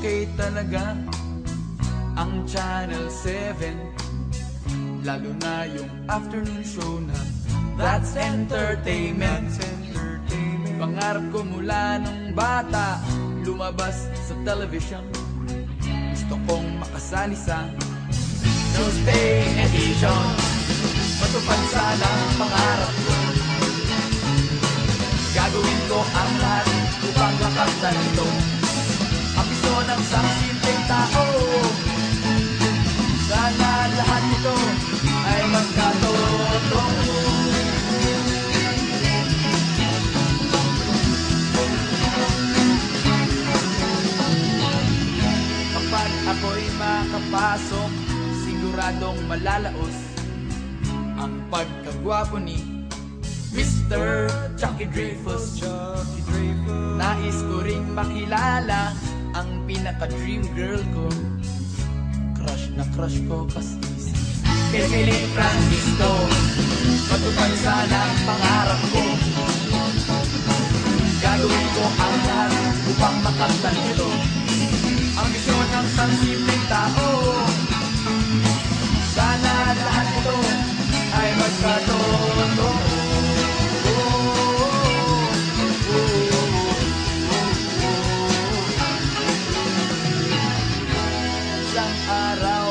okay talaga ang Channel 7, lalo na yung afternoon show na That's Entertainment. Pangarap ko mula nung bata, lumabas sa television. Gusto kong makasali sa Tuesday edition. Matupad sana ang pangarap ko. Gagawin ko ang lahat upang makamtan ito. Ambisyon ng isang simpleng tao. Sana lahat ito ay magkatotoo. Kapag ako'y makapasok, siguradong malalaos ang pagkagwapo ni Mr. Chucky Dreyfus. Nais ko ring makilala ang pinaka-dream girl ko. Crush na crush ko kasi si Pipiling Francisco. Matupad sana ang pangarap ko. Gagawin ko ang lahat upang makamtan ito. Ambisyon ng isang simpleng tao. Sana lahat ito ay magkatotoo. Isang araw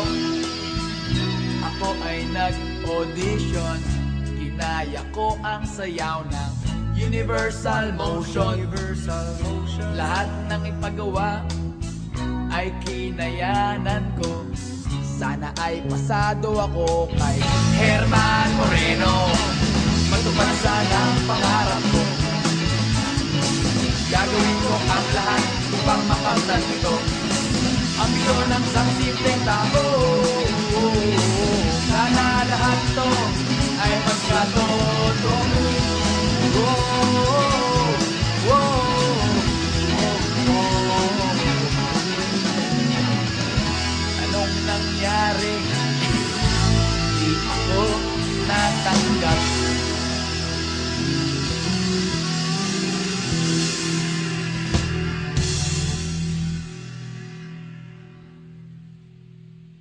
ako ay nag-audition. Kinaya ko ang sayaw ng Universal Motion. Lahat ng ipagawa ay kinayanan ko. Sana ay pasado ako kay Herman Moreno. Matupad sana ang pangarap ko. Gagawin ko ang lahat upang makamtan ito. Ambisyon ng isang